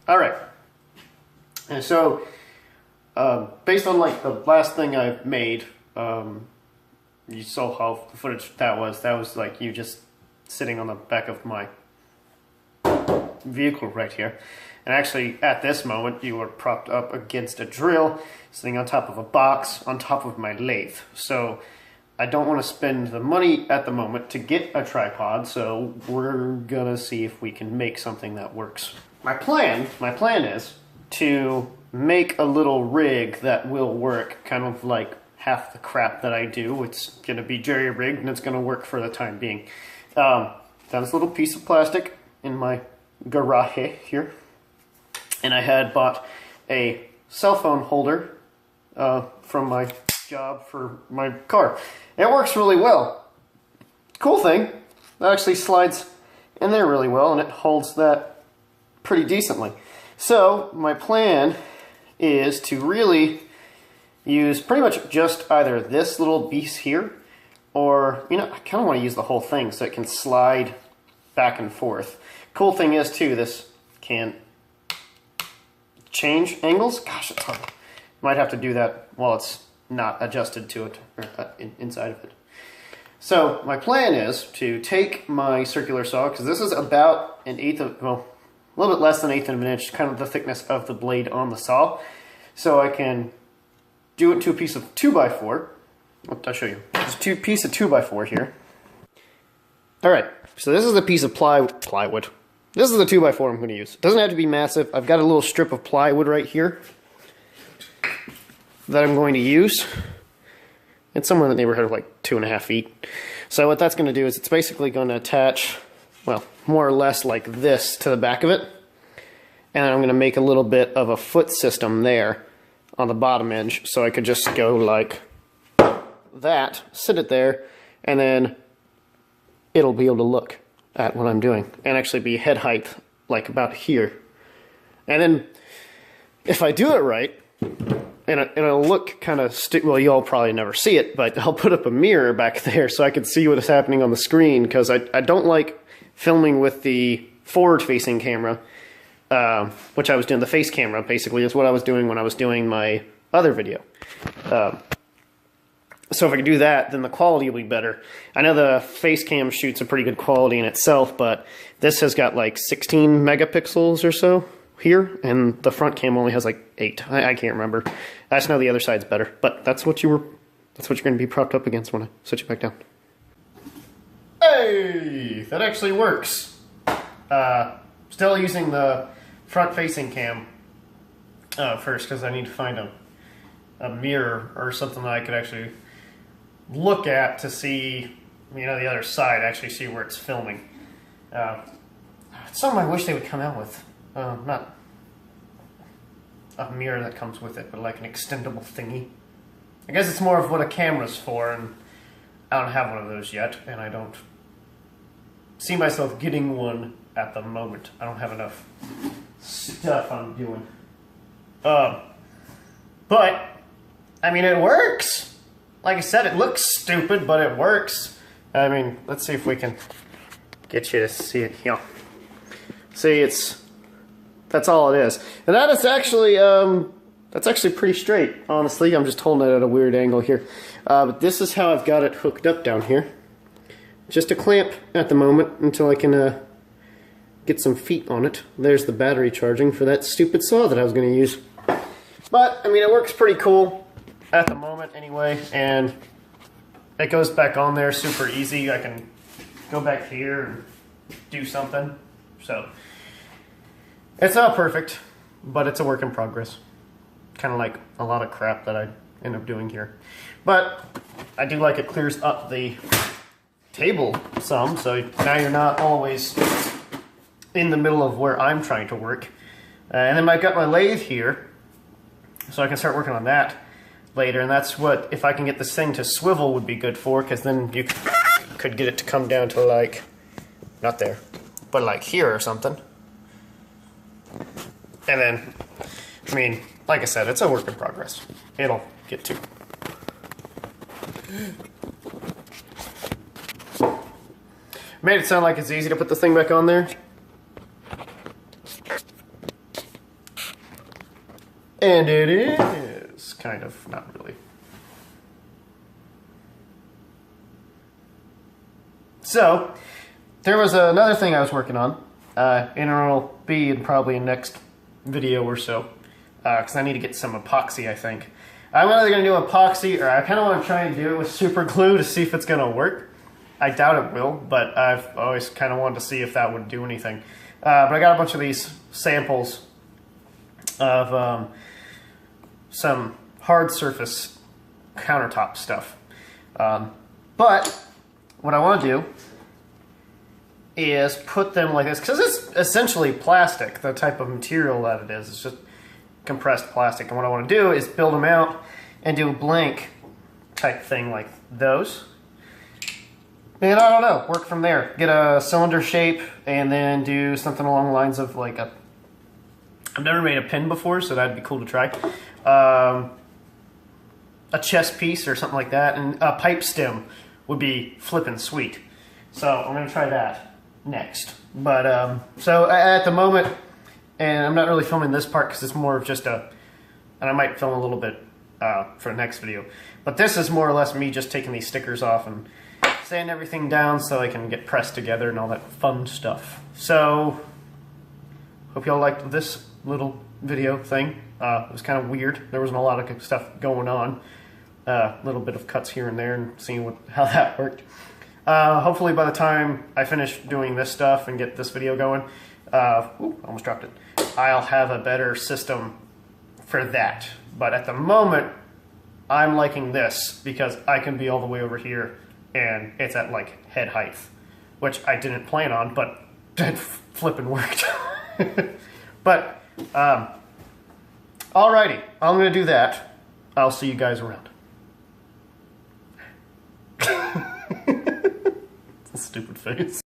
All right. And so, based on like the last thing I've made, you saw how the footage that was like you just sitting on the back of my vehicle right here. And actually, at this moment, you were propped up against a drill, sitting on top of a box, on top of my lathe. So I don't want to spend the money at the moment to get a tripod, so we're gonna see if we can make something that works. My plan is to make a little rig that will work, kind of like half the crap that I do. It's gonna be jerry-rigged and it's gonna work for the time being. Found this little piece of plastic in my garage here. And I had bought a cell phone holder from my job for my car. It works really well. Cool thing, it actually slides in there really well and it holds that pretty decently. So my plan is to really use pretty much just either this little piece here or, you know, I kind of want to use the whole thing so it can slide back and forth. Cool thing is too, this can change angles. Gosh, it's hard. Might have to do that while it's not adjusted to it, or inside of it. So my plan is to take my circular saw, because this is about an eighth of, well, a little bit less than an eighth of an inch, kind of the thickness of the blade on the saw. So I can do it to a piece of 2x4. I'll show you. Just a piece of 2x4 here. All right, so this is a piece of plywood. This is the 2x4 I'm going to use. It doesn't have to be massive. I've got a little strip of plywood right here that I'm going to use. It's somewhere in the neighborhood of like 2.5 feet. So what that's going to do is it's basically going to attach, well, more or less like this to the back of it. And I'm going to make a little bit of a foot system there on the bottom edge. So I could just go like that, sit it there, and then it'll be able to look at what I'm doing and actually be head height like about here. And then if I do it right, and it'll look kind of well, you'll probably never see it, but I'll put up a mirror back there so I can see what is happening on the screen, because I don't like filming with the forward-facing camera, which I was doing. The face camera basically is what I was doing when I was doing my other video. So if I can do that, then the quality will be better. I know the face cam shoots a pretty good quality in itself, but this has got like 16 megapixels or so here, and the front cam only has like 8. I can't remember. I just know the other side's better, but that's what you're going to be propped up against when I sit you back down. Hey, that actually works. Still using the front-facing cam first, because I need to find a mirror or something that I could actually look at to see, you know, the other side, actually see where it's filming. It's something I wish they would come out with. Not a mirror that comes with it, but like an extendable thingy. I guess it's more of what a camera's for, and I don't have one of those yet, and I don't see myself getting one at the moment. I don't have enough stuff I'm doing. But, I mean, it works! Like I said, it looks stupid, but it works. I mean, let's see if we can get you to see it here. See, that's all it is. And that is actually, that's actually pretty straight, honestly. I'm just holding it at a weird angle here. But this is how I've got it hooked up down here. Just a clamp at the moment until I can get some feet on it. There's the battery charging for that stupid saw that I was going to use. But, I mean, it works pretty cool at the moment anyway, and it goes back on there super easy. I can go back here and do something. So it's not perfect, but it's a work in progress. Kind of like a lot of crap that I end up doing here. But I do like it clears up the table some, so now you're not always in the middle of where I'm trying to work. And then I've got my lathe here, so I can start working on that later, and that's what, if I can get this thing to swivel, would be good for, because then you could get it to come down to like, not there, but like here or something. And then, I mean, like I said, it's a work in progress. It'll get to. Made it sound like it's easy to put the thing back on there. And it is. Kind of, not really. So, there was another thing I was working on. And it'll be in probably next video or so. Because I need to get some epoxy, I think. I'm either going to do epoxy, or I kind of want to try and do it with super glue to see if it's going to work. I doubt it will, but I've always kind of wanted to see if that would do anything. But I got a bunch of these samples of some hard surface countertop stuff. But what I want to do is put them like this, because it's essentially plastic, the type of material that it is. It's just compressed plastic. And what I want to do is build them out and do a blank type thing like those. And I don't know, work from there. Get a cylinder shape and then do something along the lines of like a... I've never made a pin before, so that'd be cool to try. A chest piece or something like that, and a pipe stem would be flippin' sweet. So I'm going to try that next. But so at the moment, and I'm not really filming this part because it's more of just a... And I might film a little bit for the next video. But this is more or less me just taking these stickers off and sand everything down so I can get pressed together and all that fun stuff. So, hope y'all liked this little video thing. It was kind of weird. There wasn't a lot of stuff going on. A little bit of cuts here and there and seeing how that worked. Hopefully by the time I finish doing this stuff and get this video going, almost dropped it, I'll have a better system for that. But at the moment, I'm liking this because I can be all the way over here and it's at like head height, which I didn't plan on, but it flippin' worked. But, alrighty, I'm gonna do that. I'll see you guys around. It's a stupid face.